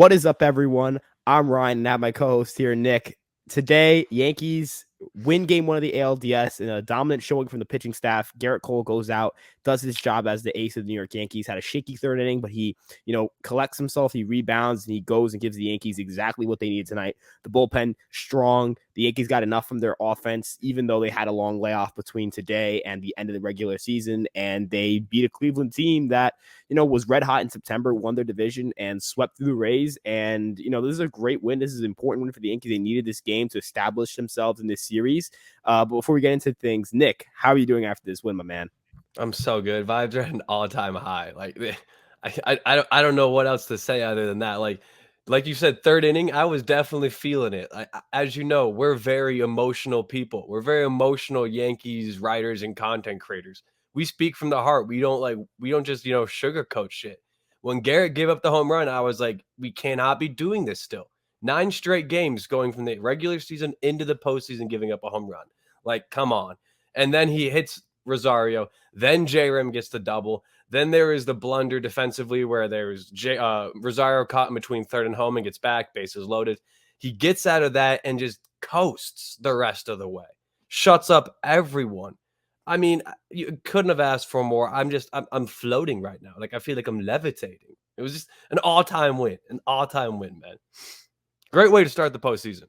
What is up, everyone? I'm Ryan, and I have my co-host here, Nick. Today, Yankees win game one of the ALDS in a dominant showing from the pitching staff. Garrett Cole goes out, does his job as the ace of the New York Yankees. Had a shaky third inning, but he, collects himself, he rebounds, and he goes and gives the Yankees exactly what they need tonight. The bullpen strong. The Yankees got enough from their offense, even though they had a long layoff between today and the end of the regular season, and they beat a Cleveland team that was red hot in September, won their division, and swept through the Rays. And, this is a great win. This is an important win for the Yankees. They needed this game to establish themselves in this series. But before we get into things, Nick, how are you doing after this win, my man? I'm so good. Vibes are at an all-time high. I don't know what else to say other than that. Like you said, third inning, I was definitely feeling it. As you know, we're very emotional people. We're very emotional Yankees writers and content creators. We speak from the heart. We don't just sugarcoat shit. When Garrett gave up the home run, I was like, we cannot be doing this still. 9 straight games going from the regular season into the postseason, giving up a home run. Like, come on. And then he hits Rosario. Then J-Rim gets the double. Then there is the blunder defensively where there's Rosario caught in between third and home and gets back, bases loaded. He gets out of that and just coasts the rest of the way. Shuts up everyone. I mean, you couldn't have asked for more. I'm floating right now. Like, I feel like I'm levitating. It was just an all-time win. An all-time win, man. Great way to start the postseason.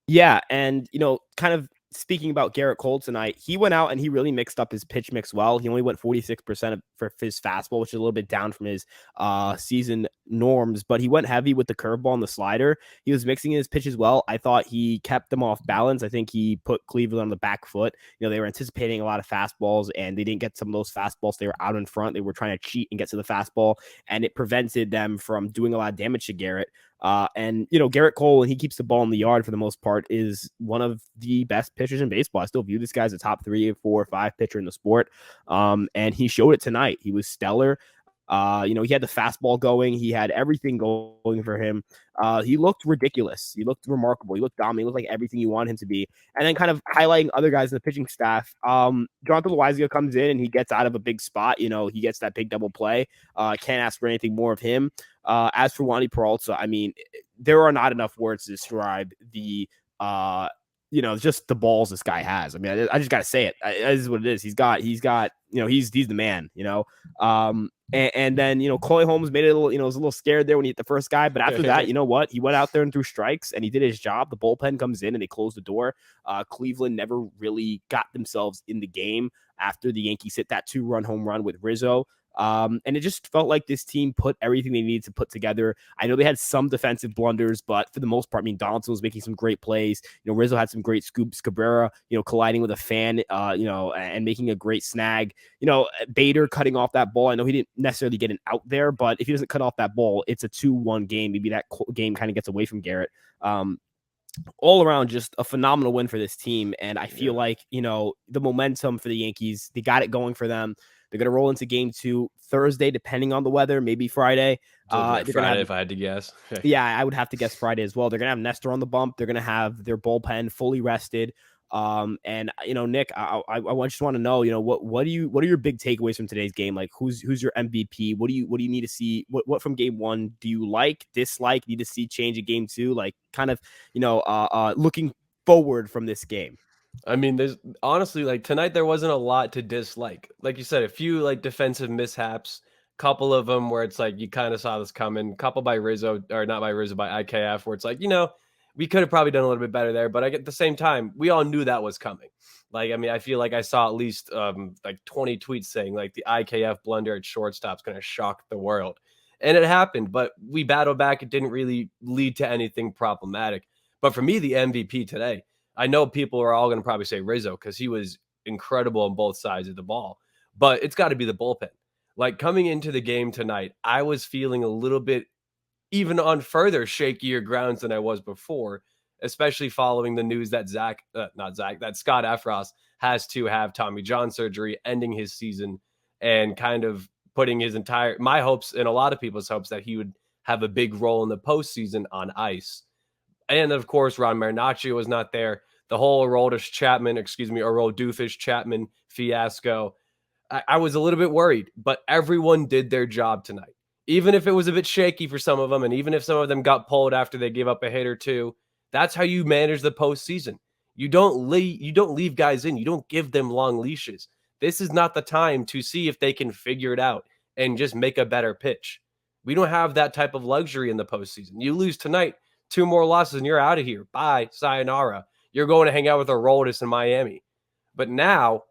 Yeah, and kind of speaking about Garrett Cole tonight, he went out and he really mixed up his pitch mix well. He only went 46% for his fastball, which is a little bit down from his season norms, but he went heavy with the curveball and the slider. He was mixing his pitches well. I thought he kept them off balance. I think he put Cleveland on the back foot. They were anticipating a lot of fastballs and they didn't get some of those fastballs. They were out in front. They were trying to cheat and get to the fastball, and it prevented them from doing a lot of damage to Garrett. And Garrett Cole, and he keeps the ball in the yard for the most part, is one of the best pitchers in baseball. I still view this guy as a top 3, 4, 5 pitcher in the sport. And he showed it tonight. He was stellar. He had the fastball going. He had everything going for him. He looked ridiculous. He looked remarkable. He looked dominant. He looked like everything you want him to be. And then kind of highlighting other guys in the pitching staff. Jonathan Loaisiga comes in and he gets out of a big spot. He gets that big double play. Can't ask for anything more of him. As for Wandy Peralta, I mean, there are not enough words to describe the just the balls this guy has. I mean, I just got to say it. This is what it is. He's got, he's the man, and then, Clay Holmes made it a little, was a little scared there when he hit the first guy. But after that, you know what? He went out there and threw strikes and he did his job. The bullpen comes in and they close the door. Cleveland never really got themselves in the game after the Yankees hit that 2-run home run with Rizzo. And it just felt like this team put everything they needed to put together. I know they had some defensive blunders, but for the most part, I mean, Donaldson was making some great plays. Rizzo had some great scoops. Cabrera, colliding with a fan, and making a great snag. Bader cutting off that ball. I know he didn't necessarily get an out there, but if he doesn't cut off that ball, it's a 2-1 game. Maybe that game kind of gets away from Garrett. All around, just a phenomenal win for this team. And I feel like, the momentum for the Yankees, they got it going for them. They're going to roll into game 2 Thursday, depending on the weather, maybe Friday. Friday, if I had to guess. Yeah, I would have to guess Friday as well. They're going to have Nestor on the bump. They're going to have their bullpen fully rested. And Nick, I just want to know, what are your big takeaways from today's game? Like, who's your MVP? What do you need to see? What from game 1 do you like, dislike, need to see change in game 2? Like, kind of, looking forward from this game. I mean, there's honestly, like, tonight there wasn't a lot to dislike. Like you said, a few like defensive mishaps, couple of them where it's like you kind of saw this coming, couple by Rizzo, or not by Rizzo, by IKF, where it's like, we could have probably done a little bit better there, but at the same time, we all knew that was coming. Like, I mean, I feel like I saw at least like 20 tweets saying like the IKF blunder at shortstop's going to shock the world. And it happened, but we battled back. It didn't really lead to anything problematic. But for me, the MVP today, I know people are all going to probably say Rizzo because he was incredible on both sides of the ball, but it's got to be the bullpen. Like, coming into the game tonight, I was feeling a little bit even on further shakier grounds than I was before, especially following the news that Scott Efros has to have Tommy John surgery, ending his season, and kind of putting my hopes and a lot of people's hopes that he would have a big role in the postseason on ice. And of course, Ron Marinaccio was not there. The whole Aroldis Chapman fiasco. I was a little bit worried, but everyone did their job tonight. even if it was a bit shaky for some of them, and even if some of them got pulled after they gave up a hit or two, that's how you manage the postseason. You don't leave guys in. You don't give them long leashes. This is not the time to see if they can figure it out and just make a better pitch. We don't have that type of luxury in the postseason. You lose tonight, 2 more losses, and you're out of here. Bye, sayonara. You're going to hang out with Aroldis in Miami. But now,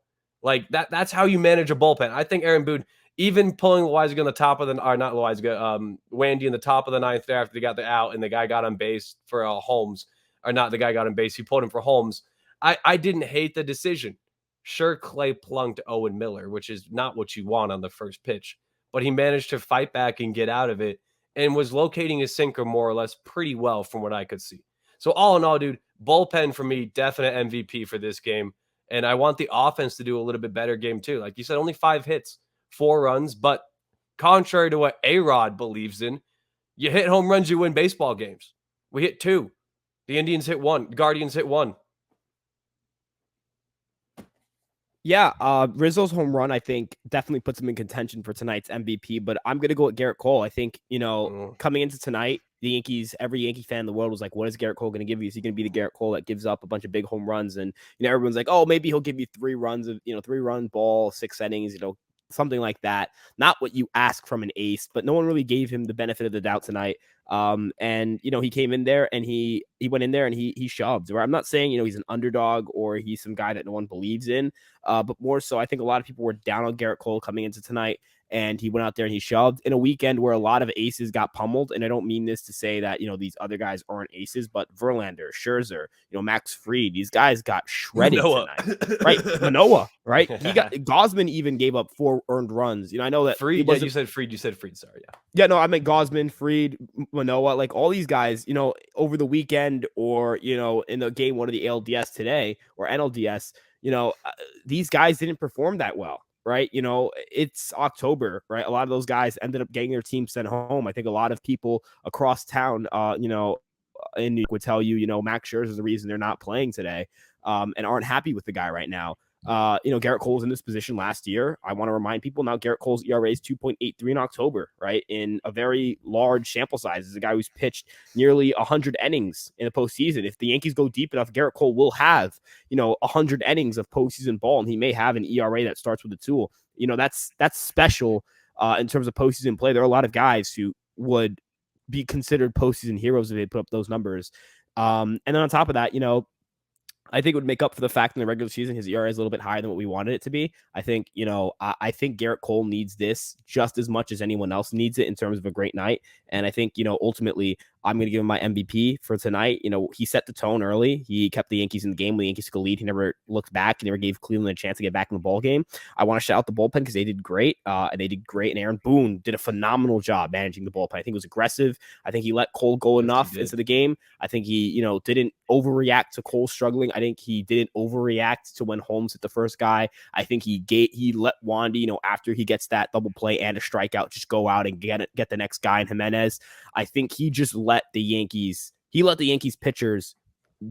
like that's how you manage a bullpen. I think Aaron Boone, even pulling Loizaga on the top of the, or not Loizaga, Wandy in the top of the ninth there after they got the out and the guy got on base for Holmes, or not the guy got on base, he pulled him for Holmes. I didn't hate the decision. Sure, Clay plunked Owen Miller, which is not what you want on the first pitch, but he managed to fight back and get out of it and was locating his sinker more or less pretty well from what I could see. So all in all, dude, bullpen for me, definite MVP for this game. And I want the offense to do a little bit better game too. Like you said, only 5 hits, 4 runs, but contrary to what A-Rod believes in, you hit home runs, you win baseball games. We hit 2. The Indians hit 1. Guardians hit 1. Yeah, Rizzo's home run, I think, definitely puts him in contention for tonight's MVP, but I'm going to go with Garrett Cole. I think, coming into tonight, the Yankees, every Yankee fan in the world was like, what is Garrett Cole going to give you? Is he going to be the Garrett Cole that gives up a bunch of big home runs? And, everyone's like, oh, maybe he'll give you 3 runs of, 3-run ball, 6 innings, something like that. Not what you ask from an ace, but no one really gave him the benefit of the doubt tonight. And he came in there and he went in there and he shoved. Where I'm not saying he's an underdog or he's some guy that no one believes in, but more so I think a lot of people were down on Garrett Cole coming into tonight, and he went out there and he shoved in a weekend where a lot of aces got pummeled. And I don't mean this to say that these other guys aren't aces, but Verlander, Scherzer, Max Fried, these guys got shredded tonight, right? Manoah, right? He got Gosman even gave up 4 earned runs. I know that Fried. Yeah, you said Fried. Sorry, yeah. Yeah, no, I meant Gosman, Fried, Manoah, like all these guys, over the weekend or, in the game 1 of the ALDS today or NLDS, these guys didn't perform that well, right? It's October, right? A lot of those guys ended up getting their team sent home. I think a lot of people across town, in New York would tell you, Max Scherzer is the reason they're not playing today, and aren't happy with the guy right now. Garrett Cole was in this position last year. I want to remind people now Garrett Cole's ERA is 2.83 in October, right? In a very large sample size. Is a guy who's pitched nearly 100 innings in the postseason. If the Yankees go deep enough, Garrett Cole will have, 100 innings of postseason ball, and he may have an ERA that starts with a tool. That's special in terms of postseason play. There are a lot of guys who would be considered postseason heroes if they put up those numbers. And then on top of that, I think it would make up for the fact in the regular season his ERA is a little bit higher than what we wanted it to be. I think, I think Garrett Cole needs this just as much as anyone else needs it in terms of a great night. And I think, ultimately, I'm going to give him my MVP for tonight. He set the tone early. He kept the Yankees in the game when the Yankees took a lead. He never looked back. He never gave Cleveland a chance to get back in the ball game. I want to shout out the bullpen because they did great. And Aaron Boone did a phenomenal job managing the bullpen. I think it was aggressive. I think he let Cole go enough into the game. I think he, didn't overreact to Cole struggling. I think he didn't overreact to when Holmes hit the first guy. I think he let Wandy, after he gets that double play and a strikeout, just go out and get the next guy in Jimenez. I think he just let the Yankees pitchers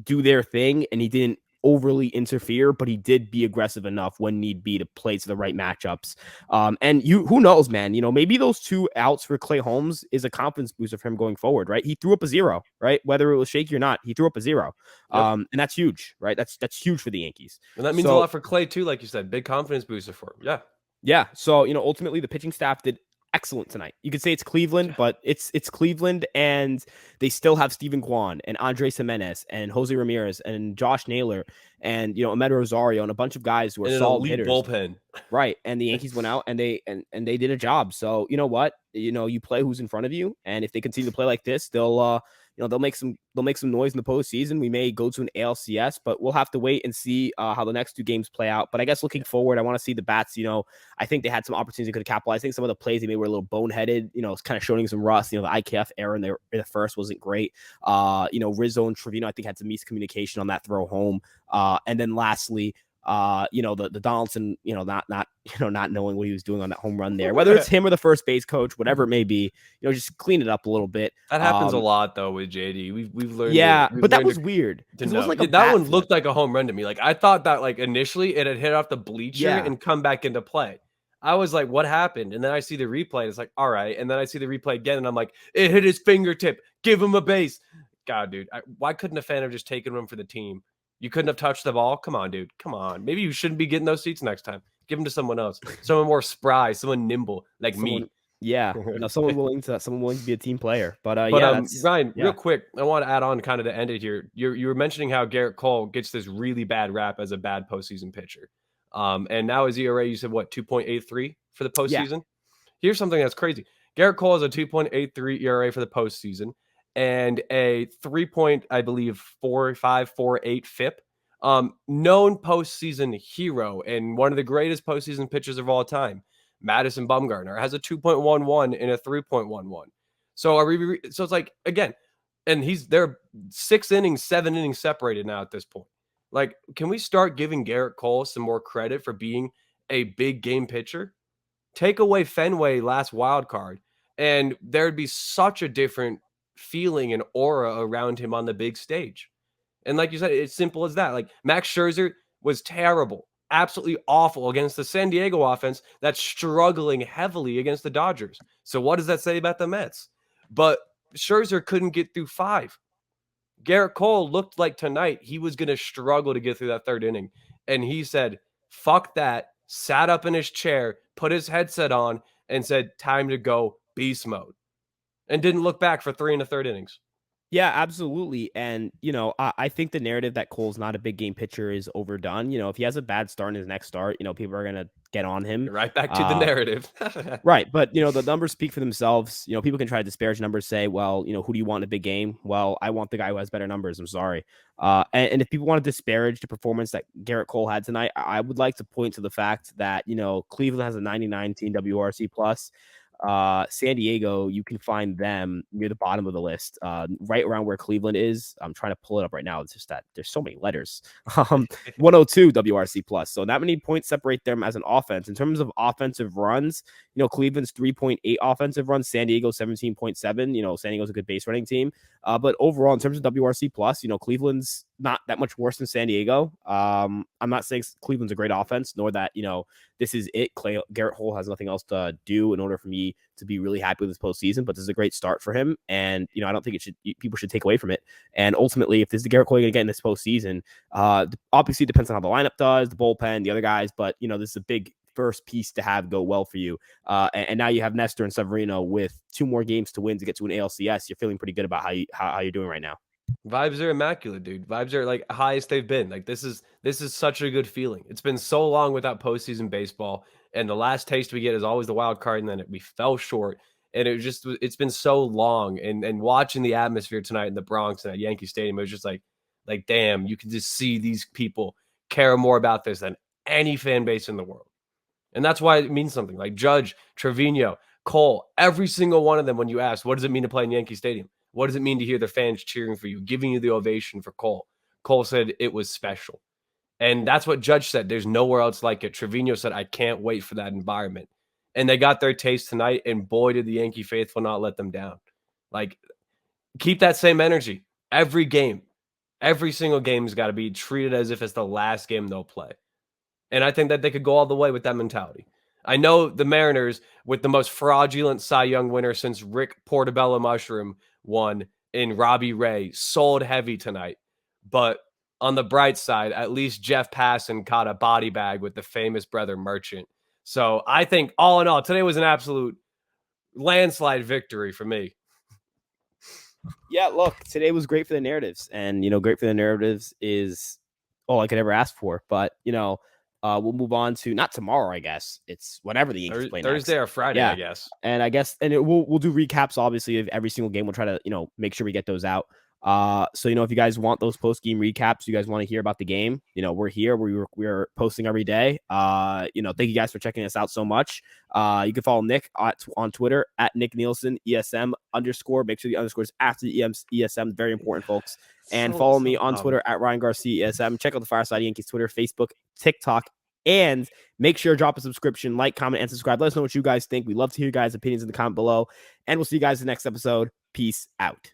do their thing, and he didn't overly interfere, but he did be aggressive enough when need be to play to the right matchups. And who knows, man, maybe those 2 outs for Clay Holmes is a confidence booster for him going forward, right? He threw up a 0, right? Whether it was shaky or not, he threw up a 0. Yep. And that's huge, right? That's huge for the Yankees. And that means a lot for Clay too, like you said, big confidence booster for him. Yeah. Yeah. So, ultimately the pitching staff did excellent tonight. You could say it's Cleveland, but it's Cleveland, and they still have Steven Kwan and Andres Jimenez and Jose Ramirez and Josh Naylor and Amed Rosario and a bunch of guys who are solid hitters. Bullpen. Right. And the Yankees went out and they did a job. So you know what? You play who's in front of you, and if they continue to play like this, they'll make some noise in the postseason. We may go to an ALCS, but we'll have to wait and see how the next 2 games play out. But I guess looking forward, I want to see the bats. I think they had some opportunities they could have capitalized. I think some of the plays they made were a little boneheaded. It's kind of showing some rust. The IKF error in the first wasn't great. Rizzo and Trevino, I think, had some miscommunication on that throw home. And then lastly, the Donaldson, not knowing what he was doing on that home run there, whether it's him or the first base coach, whatever it may be, just clean it up a little bit. That happens a lot though with JD. We've learned. Yeah, but that was weird. It wasn't like that one looked like a home run to me. Like I thought that like initially it had hit off the bleacher and come back into play. I was like, what happened? And then I see the replay. And it's like, all right. And then I see the replay again, and I'm like, it hit his fingertip. Give him a base. God, dude, why couldn't a fan have just taken him for the team? You couldn't have touched the ball. Come on, dude. Come on. Maybe you shouldn't be getting those seats next time. Give them to someone else, someone more spry, someone nimble like Someone, me. yeah, someone willing to be a team player. But But yeah, that's Ryan, real yeah. quick, I want to add on kind of to end it here. You were mentioning how Garrett Cole gets this really bad rap as a bad postseason pitcher. And now his ERA, you said what, 2.83 for the Yeah. postseason? Here's something that's crazy. Garrett Cole has a 2.83 ERA for the postseason and a 3 I believe 4548 FIP. Known postseason hero and one of the greatest postseason pitchers of all time, Madison Bumgarner, has a 2.11 and a 3.11. So so it's like, again, and they're 6 innings, 7 innings separated now at this point. Like, can we start giving Garrett Cole some more credit for being a big game pitcher? Take away Fenway last wild card, and there'd be such a different feeling and aura around him on the big stage. And like you said, it's simple as that. Like, Max Scherzer was terrible, absolutely awful against the San Diego offense that's struggling heavily against the Dodgers. So what does that say about the Mets? But Scherzer couldn't get through 5. Garrett Cole looked like tonight he was going to struggle to get through that 3rd inning. And he said, fuck that, sat up in his chair, put his headset on, and said, time to go beast mode. And didn't look back for 3 1/3 innings. Yeah, absolutely. And, I think the narrative that Cole's not a big game pitcher is overdone. If he has a bad start in his next start, people are going to get on him. Right back to the narrative. Right. But, the numbers speak for themselves. People can try to disparage numbers, say, well, who do you want in a big game? Well, I want the guy who has better numbers. I'm sorry. And if people want to disparage the performance that Garrett Cole had tonight, I would like to point to the fact that, Cleveland has a 99 team WRC plus. San Diego, you can find them near the bottom of the list, right around where Cleveland is. I'm trying to pull it up right now. It's just that there's so many letters. 102 WRC plus. So that many points separate them as an offense. In terms of offensive runs, Cleveland's 3.8 offensive runs, San Diego 17.7. San Diego's a good base running team. But overall, in terms of WRC plus, Cleveland's not that much worse than San Diego. I'm not saying Cleveland's a great offense, nor that, this is it. Garrett Cole has nothing else to do in order for me to be really happy with this postseason, but this is a great start for him. And, I don't think people should take away from it. And ultimately, if this is the Garrett Cole you're going to get in this postseason, obviously it depends on how the lineup does, the bullpen, the other guys, but, this is a big first piece to have go well for you. And now you have Nestor and Severino with 2 more games to win to get to an ALCS. You're feeling pretty good about how you're doing right now. Vibes are immaculate, dude. Vibes are like highest they've been. Like, this is such a good feeling. It's been so long without postseason baseball, and the last taste we get is always the wild card, and then we fell short. And it's been so long. And watching the atmosphere tonight in the Bronx and at Yankee Stadium, it was just like damn, you can just see these people care more about this than any fan base in the world. And that's why it means something. Like Judge, Trevino, Cole, every single one of them, when you ask, what does it mean to play in Yankee Stadium? What does it mean to hear the fans cheering for you, giving you the ovation for Cole? Cole said it was special. And that's what Judge said. There's nowhere else like it. Trevino said, I can't wait for that environment. And they got their taste tonight, and boy, did the Yankee faithful not let them down. Like, keep that same energy. Every game, every single game has got to be treated as if it's the last game they'll play. And I think that they could go all the way with that mentality. I know the Mariners, with the most fraudulent Cy Young winner since Rick Portobello Mushroom won in Robbie Ray, sold heavy tonight. But on the bright side, at least Jeff Passan caught a body bag with the famous brother Merchant. So I think all in all, today was an absolute landslide victory for me. Yeah, look, today was great for the narratives, and great for the narratives is all I could ever ask for. But we'll move on to not tomorrow, I guess. It's whenever the Yankees play Thursday next. or Friday, Yeah. I guess. And we'll do recaps obviously of every single game. We'll try to make sure we get those out. So if you guys want those post game recaps, you guys want to hear about the game, we're here. We're posting every day. Thank you guys for checking us out so much. You can follow Nick on Twitter at Nick Nielsen ESM _. Make sure the underscore is after the ESM. Very important, folks. And follow me on Twitter at Ryan Garcia ESM. Check out the Fireside Yankees Twitter, Facebook, TikTok, and make sure to drop a subscription, like, comment, and subscribe. Let us know what you guys think. We love to hear you guys' opinions in the comment below. And we'll see you guys in the next episode. Peace out.